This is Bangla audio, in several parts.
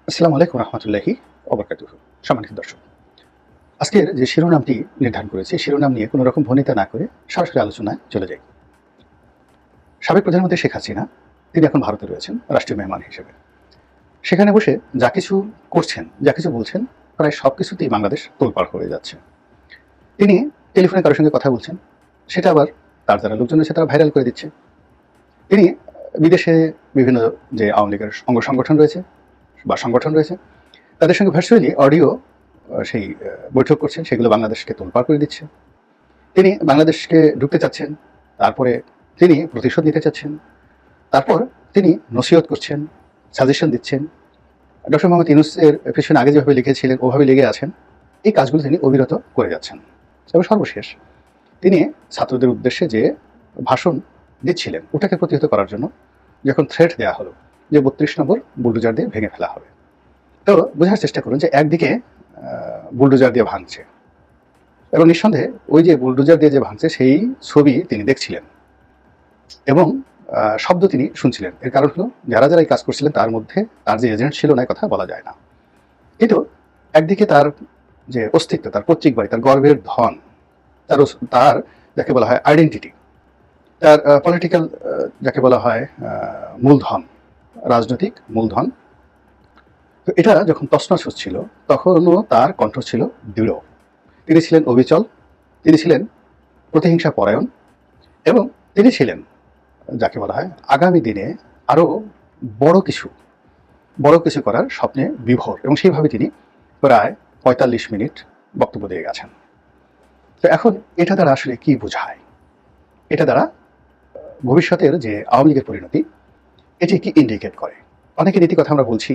আসসালামু আলাইকুম রহমতুল্লাহি ওবারাকাতুহ। সম্মানিত দর্শক, আজকের যে শিরোনামটি নির্ধারণ করেছি, শিরোনাম নিয়ে কোনো রকম ভনিতা না করে সরাসরি আলোচনায় চলে যাই। সাবেক প্রধানমন্ত্রী শেখ হাসিনা তিনি এখন ভারতে রয়েছেন রাষ্ট্রীয় মেহমান হিসেবে। সেখানে বসে যা কিছু করছেন, যা কিছু বলছেন, প্রায় সব কিছুতেই বাংলাদেশ তোলপাড় হয়ে যাচ্ছে। তিনি টেলিফোনে কারোর সঙ্গে কথা বলছেন, সেটা আবার তার যারা লোকজন আছে তারা ভাইরাল করে দিচ্ছে। তিনি বিদেশে বিভিন্ন যে আওয়ামী লীগের অঙ্গ সংগঠন রয়েছে বা সংগঠন রয়েছে তাদের সঙ্গে ভার্চুয়ালি অডিও সেই বৈঠক করছেন, সেগুলো বাংলাদেশকে তোলপাড় করে দিচ্ছে। তিনি বাংলাদেশকে ঢুকতে চাচ্ছেন, তারপরে তিনি প্রতিশোধ নিতে চাচ্ছেন, তারপর তিনি নসিহত করছেন, সাজেশন দিচ্ছেন। ডক্টর মোহাম্মদ ইউনূসের পেছনে আগে যেভাবে লিখেছিলেন ওভাবে লেগে আছেন। এই কাজগুলো তিনি অবিরত করে যাচ্ছেন। এবং সর্বশেষ তিনি ছাত্রদের উদ্দেশ্যে যে ভাষণ দিচ্ছিলেন ওটাকে প্রতিহত করার জন্য যখন থ্রেট দেওয়া হলো যে ৩২ নম্বর বুলডোজার দিয়ে ভেঙে ফেলা হবে, তো বোঝার চেষ্টা করুন যে একদিকে বুলডোজার দিয়ে ভাঙছে এবং নিঃসন্দেহে ওই যে বুলডোজার দিয়ে যে ভাঙছে সেই ছবি তিনি দেখছিলেন এবং শব্দ তিনি শুনছিলেন। এর কারণ হলো যারা যারা এই কাজ করছিলেন তার মধ্যে তার যে এজেন্ট ছিল না কথা বলা যায় না, কিন্তু একদিকে তার যে অস্তিত্ব, তার পৈতৃক বাড়ি, তার গর্বের ধন, তার তার যাকে বলা হয় আইডেন্টিটি, তার পলিটিক্যাল যাকে বলা হয় মূলধন, রাজনৈতিক মূলধন, তো এটা যখন তছনছ হচ্ছিল তখনও তার কণ্ঠ ছিল দৃঢ়। তিনি ছিলেন অবিচল, তিনি ছিলেন প্রতিহিংসা পরায়ণ এবং তিনি ছিলেন যাকে বলা হয় আগামী দিনে আরও বড় কিছু করার স্বপ্নে বিভোর, এবং সেইভাবে তিনি প্রায় ৪৫ মিনিট বক্তব্য দিয়ে গেছেন। তো এখন এটা দ্বারা আসলে কি বোঝায়? এটা দ্বারা ভবিষ্যতের যে আওয়ামী লীগের পরিণতি এটি কি ইন্ডিকেট করে? অনেকে নীতি কথা আমরা বলছি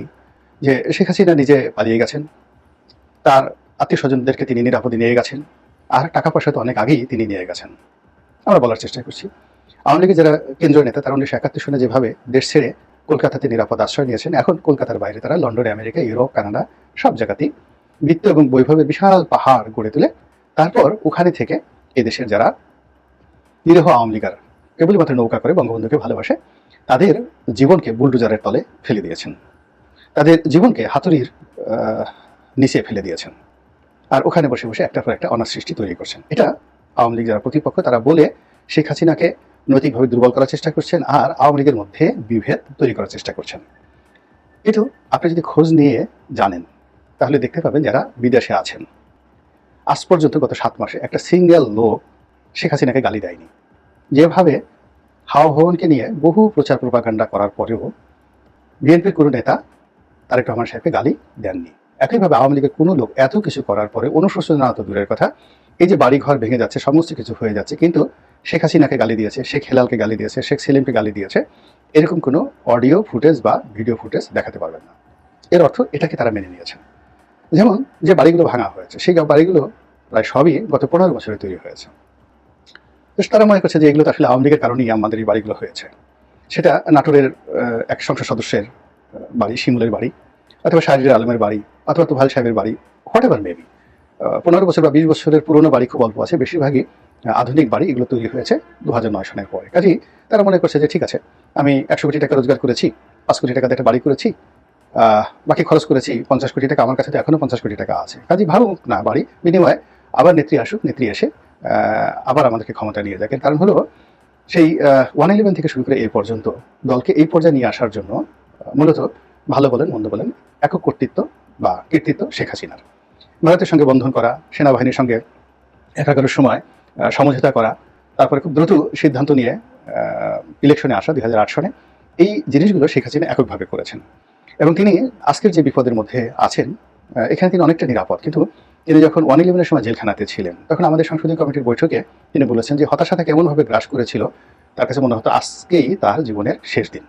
যে শেখ হাসিনা নিজে পালিয়ে গেছেন, তার আত্মীয় স্বজনদেরকে তিনি নিরাপদে নিয়ে গেছেন, আর টাকা পয়সা তো অনেক আগেই তিনি নিয়ে গেছেন। আমরা বলার চেষ্টা করছি আওয়ামী লীগের যারা কেন্দ্রীয় নেতা তারা ১৯৭১ সনে যেভাবে দেশ ছেড়ে কলকাতাতে নিরাপদ আশ্রয় নিয়েছেন, এখন কলকাতার বাইরে তারা লন্ডনে, আমেরিকা, ইউরোপ, কানাডা সব জায়গাতেই বৃত্ত এবং বৈভবের বিশাল পাহাড় গড়ে তুলে তারপর ওখানে থেকে এদেশের যারা নিরীহ আওয়ামী লীগার কেবলমাত্র নৌকা করে বঙ্গবন্ধুকে ভালোবাসে তাদের জীবনকে বুলডোজারের তলে ফেলে দিয়েছেন, তাদের জীবনকে হাতুড়ির নিচে ফেলে দিয়েছেন, আর ওখানে বসে বসে একটার পর একটা অনার সৃষ্টি তৈরি করছেন। এটা আওয়ামী লীগ যারা প্রতিপক্ষ তারা বলে শেখ হাসিনাকে নৈতিকভাবে দুর্বল করার চেষ্টা করছেন আর আওয়ামী লীগের মধ্যে বিভেদ তৈরি করার চেষ্টা করছেন। কিন্তু আপনি যদি খোঁজ নিয়ে জানেন তাহলে দেখতে পাবেন যারা বিদেশে আছেন আজ পর্যন্ত গত ৭ মাসে একটা সিঙ্গেল লোক শেখ হাসিনাকে গালি দেয়নি। যেভাবে হাওয়া ভবনকে নিয়ে বহু প্রচার প্রপাগান্ডা করার পরেও বিএনপির কোনো নেতা তারেক রহমান সাহেবকে গালি দেননি। একইভাবে আওয়ামী লীগের কোনো লোক এত কিছু করার পরে অনুশোচনা তো দূরের কথা, এই যে বাড়িঘর ভেঙে যাচ্ছে, সমস্ত কিছু হয়ে যাচ্ছে, কিন্তু শেখ হাসিনাকে গালি দিয়েছে, শেখ হেলালকে গালি দিয়েছে, শেখ সেলিমকে গালি দিয়েছে, এরকম কোনো অডিও ফুটেজ বা ভিডিও ফুটেজ দেখাতে পারবেন না। এর অর্থ এটাকে তারা মেনে নিয়েছেন। যেমন যে বাড়িগুলো ভাঙা হয়েছে সেই বাড়িগুলো প্রায় সবই গত ১৫ বছরে তৈরি হয়েছে। তো তারা মনে করছে যে এগুলো তো আসলে আওয়ামী লীগের কারণেই আমাদের এই বাড়িগুলো হয়েছে। সেটা নাটোরের এক সংসদ সদস্যের বাড়ি, শিমুলের বাড়ি, অথবা শাহরিয়ার আলমের বাড়ি, অথবা তোফায়েল সাহেবের বাড়ি, হোয়াট এভার মেবি। ১৫ বছর বা ২০ বছরের পুরনো বাড়ি খুব অল্প আছে, বেশিরভাগই আধুনিক বাড়ি, এগুলো তৈরি হয়েছে ২০০৯ সনের পরে। কাজেই তারা মনে করছে যে ঠিক আছে, আমি ১০০ কোটি টাকা রোজগার করেছি, ৫ কোটি টাকা দিয়ে একটা বাড়ি করেছি, বাকি খরচ করেছি ৫০ কোটি টাকা, আমার কাছে তো এখনও ৫০ কোটি টাকা আছে, কাজেই ভাঙুক না বাড়ি, বিনিময়ে আবার নেত্রী আসুক, নেত্রী এসে আবার আমাদেরকে ক্ষমতা নিয়ে যাক। এর কারণ হলো সেই 111 থেকে শুরু করে এই পর্যন্ত দলকে এই পর্যায়ে নিয়ে আসার জন্য মূলত ভালো বলেন মন্দ বলেন একক কর্তৃত্ব বা কৃতিত্ব শেখ হাসিনার। ভারতের সঙ্গে বন্ধন করা, সেনাবাহিনীর সঙ্গে একাগারের সময় সমঝোতা করা, তারপরে খুব দ্রুত সিদ্ধান্ত নিয়ে ইলেকশনে আসা ২০০৮ সনে, এই জিনিসগুলো শেখ হাসিনা এককভাবে করেছেন। এবং তিনি আজকের যে বিপদের মধ্যে আছেন এখানে তিনি অনেকটা নিরাপদ, কিন্তু তিনি যখন 111-এর সময় জেলখানাতে ছিলেন তখন আমাদের সংসদীয় কমিটির বৈঠকে তিনি বলেছেন যে হতাশাটা কেমনভাবে গ্রাস করেছিল, তার কাছে মনে হতো আজকেই তার জীবনের শেষ দিন।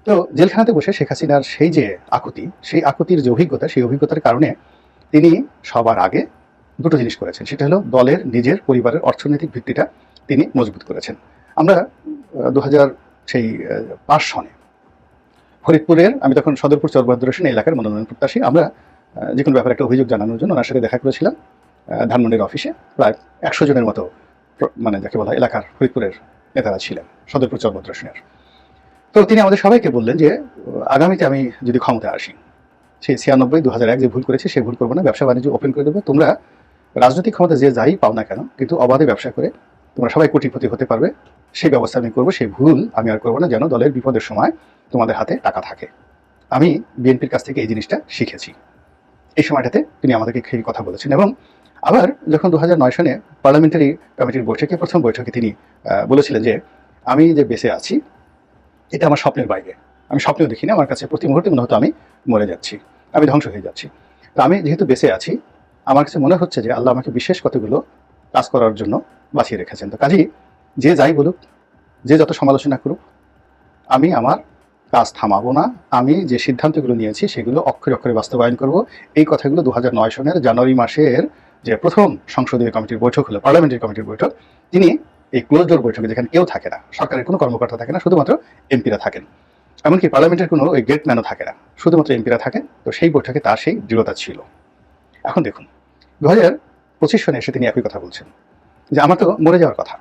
তো জেলখানাতে বসে শেখ হাসিনার সেই যে আকুতি, সেই আকুতির যে অভিজ্ঞতা, সেই অভিজ্ঞতার কারণে তিনি সবার আগে দুটো জিনিস করেছেন। সেটা হলো দলের নিজের পরিবারের অর্থনৈতিক ভিত্তিটা তিনি মজবুত করেছেন। আমরা ২০০৫ সনে ফরিদপুরের, আমি তখন সদরপুর চরবহাদুর হোসেন এলাকার মনোনয়ন প্রত্যাশী, আমরা যে কোনো ব্যাপারে একটা অভিযোগ জানানোর জন্য ওনার সাথে দেখা করেছিলাম ধানমন্ডির অফিসে। প্রায় ১০০ জনের মতো মানে যাকে বলা এলাকার ফরিদপুরের নেতারা ছিলেন সদরপুর চরবহাদুর হোসেনের। তো তিনি আমাদের সবাইকে বললেন যে আগামীতে আমি যদি ক্ষমতায় আসি সেই 96 2001 যে ভুল করেছি সেই ভুল করবো না, ব্যবসা বাণিজ্য ওপেন করে দেবো। তোমরা রাজনৈতিক ক্ষমতা যে যাই পাও না কেন, কিন্তু অবাধে ব্যবসা করে তোমরা সবাই কোটিপতি হতে পারবে, সেই ব্যবস্থা আমি করবো। সেই ভুল আমি আর করবো না, যেন দলের বিপদের সময় তোমাদের হাতে টাকা থাকে। আমি বিএনপির কাছ থেকে এই জিনিসটা শিখেছি। এই সময়টাতে তিনি আমাদেরকে সেই কথা বলেছেন। এবং আবার যখন 2009 সনে পার্লামেন্টারি কমিটির বৈঠকে, প্রথম বৈঠকে তিনি বলেছিলেন যে আমি যে বেঁচে আছি এটা আমার স্বপ্নের বাইরে, আমি স্বপ্নেও দেখিনি, আমার কাছে প্রতি মুহূর্তে মনে হতো আমি মরে যাচ্ছি, আমি ধ্বংস হয়ে যাচ্ছি। তো আমি যেহেতু বেঁচে আছি, আমার কাছে মনে হচ্ছে যে আল্লাহ আমাকে বিশেষ কতগুলো কাজ করার জন্য বাঁচিয়ে রেখেছেন। তো কাজেই যে যাই বলুক, যে যত সমালোচনা করুক, আমি আমার কাজ থামাবো না। আমি যে সিদ্ধান্তগুলো নিয়েছি সেগুলো অক্ষরে অক্ষরে বাস্তবায়ন করব। এই কথাগুলো 2009 সনের জানুয়ারি মাসের যে প্রথম সংসদীয় কমিটির বৈঠক হলো, পার্লামেন্টারি কমিটির বৈঠক, তিনি এই ক্লোজ ডোর বৈঠকে, যেখানে কেউ থাকে না, সরকারের কোনো কর্মকর্তা থাকে না, শুধুমাত্র এমপিরা থাকেন, এমনকি পার্লামেন্টের কোনো ওই গেটম্যানও থাকে না, শুধুমাত্র এমপিরা থাকেন। তো সেই বৈঠকে তার সেই দৃঢ়তা ছিল। এখন দেখুন 2025 সনে এসে তিনি একই কথা বলছেন যে আমার তো মরে যাওয়ার কথা,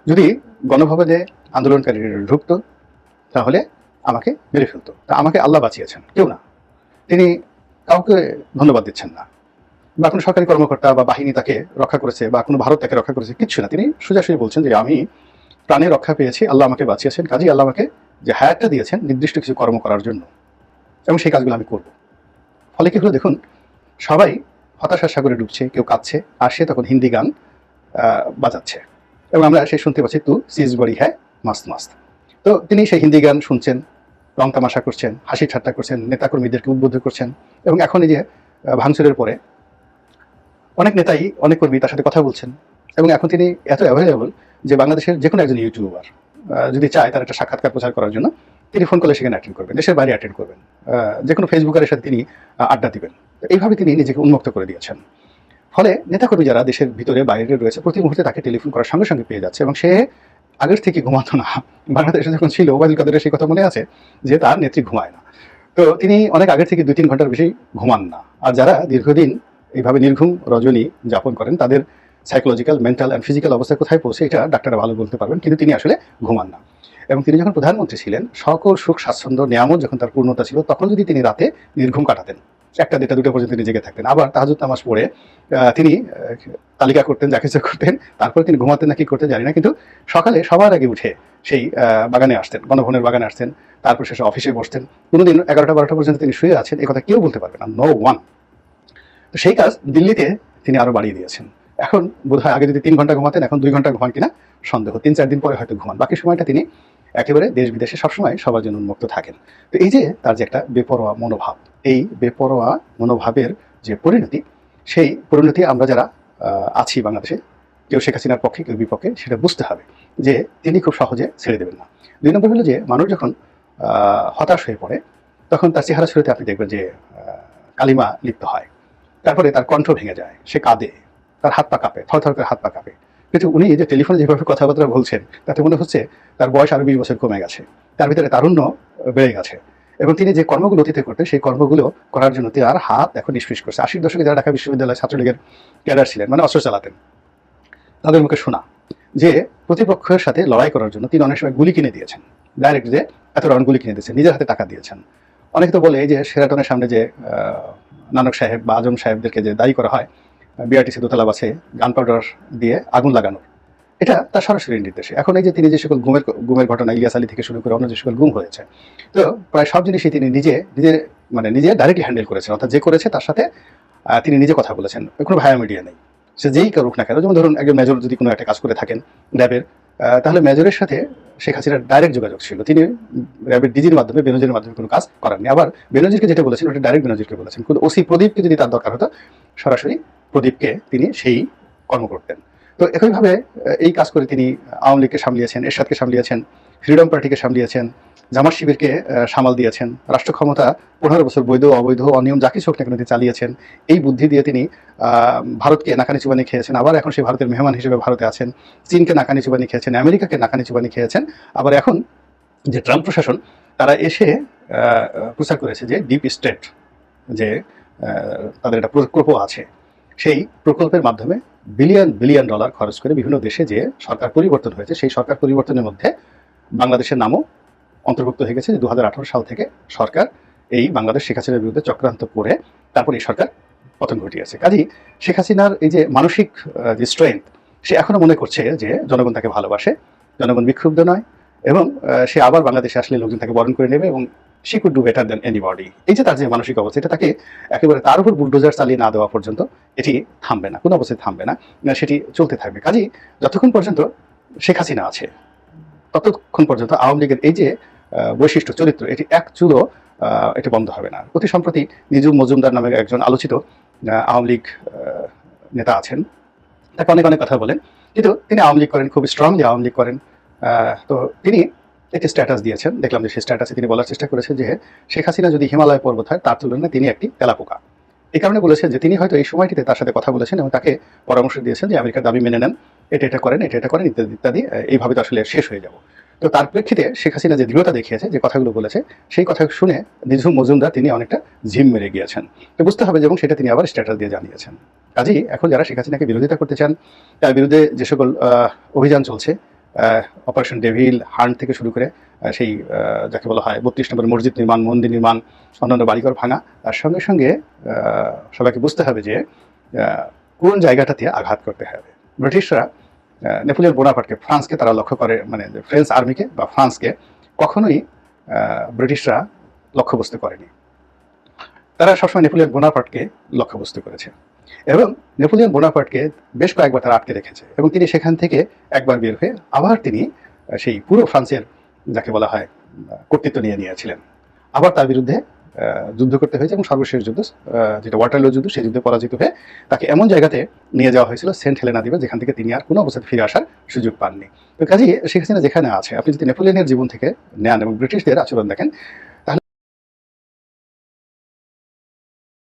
যদি গণভবনে আন্দোলনকারীরা ঢুকতো তাহলে আমাকে মেরে ফেলতো। তা আমাকে আল্লাহ বাঁচিয়েছেন, কেউ না। তিনি কাউকে ধন্যবাদ দিচ্ছেন না, বা কোনো সরকারি কর্মকর্তা বা বাহিনী তাকে রক্ষা করেছে, বা কোনো ভারত তাকে রক্ষা করেছে, কিচ্ছু না। তিনি সোজাসুজি বলছেন যে আমি প্রাণে রক্ষা পেয়েছি, আল্লাহ আমাকে বাঁচিয়েছেন, কাজেই আল্লাহ আমাকে যে হায়াতটা দিয়েছেন নির্দিষ্ট কিছু কর্ম করার জন্য, এবং সেই কাজগুলো আমি করব। ফলে কি হলো দেখুন, সবাই হতাশার সাগরে ডুবছে, কেউ কাঁদছে, আর সে তখন হিন্দি গান বাজাচ্ছে, এবং আমরা সে শুনতে পাচ্ছি তু সিজ বড়ি হ্যাঁ মাস্ত মাস্ত। তো তিনি সেই হিন্দি গান শুনছেন, রং তামাশা করছেন, হাসি ঠাট্টা করছেন, নেতাকর্মীদেরকে উদ্বুদ্ধ করছেন। এবং এখন এই যে ভাঙচুরের পরে অনেক নেতাই, অনেক কর্মী তার সাথে কথা বলছেন, এবং এখন তিনি এত অ্যাভেলেবল যে বাংলাদেশের যে কোনো একজন ইউটিউবার যদি চায় তার একটা সাক্ষাৎকার প্রচার করার জন্য, তিনি ফোন করলে সেখানে অ্যাটেন্ড করবেন, দেশের বাইরে অ্যাটেন্ড করবেন, যে কোনো ফেসবুকারের সাথে তিনি আড্ডা দিবেন। এইভাবে তিনি নিজেকে উন্মুক্ত করে দিয়েছেন। ফলে নেতাকর্মী যারা দেশের ভিতরে বাইরে রয়েছে, প্রতি মুহূর্তে তাকে টেলিফোন করার সঙ্গে সঙ্গে পেয়ে যাচ্ছে, এবং সে আগের থেকে ঘুমাতো না। বাংলাদেশে যখন ছিল ওবায়দুল কাদেরের সেই কথা মনে আছে যে তার নেত্রী ঘুমায় না। তো তিনি অনেক আগের থেকে 2-3 ঘন্টার বেশি ঘুমান না। আর যারা দীর্ঘদিন এইভাবে নির্ঘুম রজনী যাপন করেন, তাদের সাইকোলজিক্যাল, মেন্টাল অ্যান্ড ফিজিক্যাল অবস্থা কোথায় পৌঁছে এটা ডাক্তাররা ভালো বলতে পারবেন, কিন্তু তিনি আসলে ঘুমান না। এবং তিনি যখন প্রধানমন্ত্রী ছিলেন, সকল সুখ স্বাচ্ছন্দ্য নিয়ামত যখন তার পূর্ণতা ছিল, তখন যদি তিনি রাতে নির্ঘুম কাটাতেন, 1টা 2টা 2টা পর্যন্ত তিনি জেগে থাকতেন, আবার তাহাজ্জুদ নামাজ পড়ে তিনি তালিকা করতেন, যা কিছু করতেন, তারপরে তিনি ঘুমাতেন না কি করতেন জানি না, কিন্তু সকালে সবার আগে উঠে সেই বাগানে আসতেন, গণভবনের বাগানে আসতেন, তারপর শেষে অফিসে বসতেন। কোনোদিন 11টা 12টা পর্যন্ত তিনি শুয়ে আছেন এই কথা কেউ বলতে পারবে না, নো ওয়ান। তো সেই কাজ দিল্লিতে তিনি আরো বাড়িয়ে দিয়েছেন। এখন বোধহয় আগে যদি 3 ঘন্টা ঘুমাতেন, এখন 2 ঘন্টা ঘুমান কিনা সন্দেহ, 3-4 দিন পরে হয়তো ঘুমান, বাকি সময়টা তিনি একেবারে দেশ বিদেশে সবসময় সবার জন্য উন্মুক্ত থাকেন। তো এই যে তার যে একটা বেপরোয়া মনোভাব, এই বেপরোয়া মনোভাবের যে পরিণতি, সেই পরিণতি আমরা যারা আছি বাংলাদেশে, কেউ শেখ হাসিনার পক্ষে কেউ বিপক্ষে, সেটা বুঝতে হবে যে তিনি খুব সহজে ছেড়ে দেবেন না। 2 নম্বর হলো যে মানুষ যখন হতাশ হয়ে পড়ে, তখন তার চেহারা ছবিতে আপনি দেখবেন যে কালিমা লিপ্ত হয়, তারপরে তার কণ্ঠ ভেঙে যায়, সে কাঁদে, তার হাত পা কাঁপে, থরথর করে হাত পা কাঁপে। কিন্তু উনি যে টেলিফোনে যেভাবে কথাবার্তা বলছেন, তাতে মনে হচ্ছে তার বয়স আরো 20 বছর কমে গেছে, তার ভিতরে তারুণ্য বেড়ে গেছে, এবং তিনি যে কর্মগুলো অতীতে করতেন সেই কর্মগুলো করার জন্য তার হাত এখন নিষ্পিস করছে। 80-র দশকে যারা ঢাকা বিশ্ববিদ্যালয় ছাত্রলীগের ক্যাডার ছিলেন, মানে অস্ত্র চালাতেন, তাদের মুখে শোনা যে প্রতিপক্ষের সাথে লড়াই করার জন্য তিনি অনেক সময় গুলি কিনে দিয়েছেন, ডাইরেক্ট যে এত রাউন্ড গুলি কিনে দিয়েছেন, নিজের হাতে টাকা দিয়েছেন। অনেকে তো বলে যে শেরাটনের সামনে যে নানক সাহেব বা আজম সাহেবদেরকে যে দায়ী করা হয় বিআরটিসি দোতলা বাসে গান পাউডার দিয়ে আগুন লাগানোর, এটা তার সরাসরি নির্দেশে। এখন এই যে তিনি যে সকল গুমের ঘটনা, ইলিয়াস আলী থেকে শুরু করে অন্য যে সকল গুম হয়েছে, তো প্রায় সব জিনিসই তিনি নিজে ডাইরেক্টলি হ্যান্ডেল করেছেন, অর্থাৎ যে করেছে তার সাথে তিনি নিজে কথা বলেছেন, কোনো ভায়া মিডিয়া নেই। সে যেই করুক না কেন, যেমন ধরুন একজন মেজর যদি কোনো একটা কাজ করে থাকেন র্যাবের, তাহলে মেজরের সাথে শেখ হাসিনার ডাইরেক্ট যোগাযোগ ছিল, তিনি র্যাবের ডিজির মাধ্যমে, বেনজিরের মাধ্যমে কোনো কাজ করাননি। আবার বেনজিরকে যেটা বলেছেন ওটা ডাইরেক্ট বেনজিরকে বলেছেন, কিন্তু ওসি প্রদীপকে যদি তার দরকার হতো, সরাসরি প্রদীপকে তিনি সেই কর্ম করতেন। তো একইভাবে এই কাজ করে তিনি আওয়ামী লীগকে সামলিয়েছেন, এরশাদকে সামলিয়েছেন, ফ্রিডম পার্টিকে সামলিয়েছেন, জামাত শিবিরকে সামাল দিয়েছেন, রাষ্ট্র ক্ষমতা 15 বছর বৈধ অবৈধ অনিয়ম যা কিছু হোক না কেন তিনি চালিয়েছেন। এই বুদ্ধি দিয়ে তিনি ভারতকে নাকানি চুবানি খেয়েছেন, আবার এখন সেই ভারতের মেহমান হিসেবে ভারতে আছেন। চীনকে নাকানি চুবানি খেয়েছেন, আমেরিকাকে নাকানি চুবানি খেয়েছেন। আবার এখন যে ট্রাম্প প্রশাসন, তারা এসে প্রচার করেছে যে ডিপ স্টেট, যে তাদের একটা প্রকল্প আছে, সেই প্রকল্পের মাধ্যমে বিলিয়ন বিলিয়ন ডলার খরচ করে বিভিন্ন দেশে যে সরকার পরিবর্তন হয়েছে, সেই সরকার পরিবর্তনের মধ্যে বাংলাদেশের নামও অন্তর্ভুক্ত হয়ে গেছে। যে 2018 সাল থেকে সরকার এই বাংলাদেশ শেখ হাসিনার বিরুদ্ধে চক্রান্ত করে তারপর এই সরকার পতন ঘটিয়েছে। কাজেই শেখ হাসিনার এই যে মানসিক যে স্ট্রেংথ, সে এখনো মনে করছে যে জনগণ তাকে ভালোবাসে, জনগণ বিক্ষুব্ধ নয়, এবং সে আবার বাংলাদেশে আসলে লোকজন তাকে বরণ করে নেবে এবং she could do better then anybody. এই যে তার যে মানসিক অবস্থা, এটা তাকে একেবারে তার উপর বুলডোজার চালিয়ে না দেওয়া পর্যন্ত এটি থামবে না, কোনো অবস্থায় থামবে না, সেটি চলতে থাকবে। কাজেই যতক্ষণ পর্যন্ত শেখ হাসিনা আছে ততক্ষণ পর্যন্ত আওয়ামী লীগের এই যে বৈশিষ্ট্য চরিত্র, এটি এক চুলো এটি বন্ধ হবে না। অতি সম্প্রতি নিজুম মজুমদার নামে একজন আলোচিত আওয়ামী লীগ নেতা আছেন, তাকে অনেক অনেক কথা বলেন, কিন্তু তিনি আওয়ামী লীগ করেন, খুব স্ট্রংলি আওয়ামী লীগ করেন। তো তিনি একটি স্ট্যাটাস দিয়েছেন, দেখলাম যে সেই স্ট্যাটাসে তিনি বলার চেষ্টা করেছেন যে শেখ হাসিনা যদি হিমালয় পর্বত হয় তার তুলনায় তিনি একটি তেলাপোকা। এই কারণে বলেছেন যে তিনি হয়তো এই সময়টিতে তার সাথে কথা বলেছেন এবং তাকে পরামর্শ দিয়েছেন যে আমেরিকার দাবি মেনে নেন, এটা করেন, এটা করেন, ইত্যাদি ইত্যাদি, এইভাবে তো আসলে শেষ হয়ে যাব। তো তার প্রেক্ষিতে শেখ হাসিনা যে দৃঢ়তা দেখিয়েছে, যে কথাগুলো বলেছে, সেই কথা শুনে নিঝুম মজুমদার তিনি অনেকটা ঝিম মেরে গিয়েছেন। তো বুঝতে হবে, এবং সেটা তিনি আবার স্ট্যাটাস দিয়ে জানিয়েছেন। কাজেই এখন যারা শেখ হাসিনাকে বিরোধিতা করতে চান, তার বিরুদ্ধে যে সকল অভিযান চলছে, অপারেশন ডেভিল, হান্ট থেকে শুরু করে সেই যাকে বলা হয় 32 নম্বর মসজিদ নির্মাণ, মন্দির নির্মাণ, অন্যান্য বাড়িঘর ভাঙা, তার সঙ্গে সঙ্গে সবাইকে বুঝতে হবে যে কোন জায়গাটাতে আঘাত করতে হবে। ব্রিটিশরা নেপোলিয়ন বোনাপার্টকে, ফ্রান্সকে তারা লক্ষ্য করে, মানে ফ্রেঞ্চ আর্মিকে বা ফ্রান্সকে কখনোই ব্রিটিশরা লক্ষ্যবস্তু করেনি। তারা সবসময় নেপোলিয়ন বোনাপার্টকে লক্ষ্যবস্তু করেছে, এবং নেপোলিয়ন বোনাপার্টকে বেশ কয়েকবার তারা আটকে রেখেছে, এবং তিনি সেখান থেকে একবার বের হয়ে আবার তিনি সেই পুরো ফ্রান্সের যাকে বলা হয় কর্তৃত্ব নিয়ে নিয়েছিলেন। আবার তার বিরুদ্ধে যুদ্ধ করতে হয়েছে, এবং সর্বশেষ যুদ্ধ যেটা ওয়াটারলু যুদ্ধ, সেই যুদ্ধে পরাজিত হয়ে তাকে এমন জায়গাতে নিয়ে যাওয়া হয়েছিল, সেন্ট হেলেনা দ্বীপে, যেখান থেকে তিনি আর কোনো অবস্থাতে ফিরে আসার সুযোগ পাননি। তো কাজেই শেখ হাসিনা যেখানে আছে, আপনি যদি নেপোলিয়নের জীবন থেকে নেন এবং ব্রিটিশদের আচরণ দেখেন,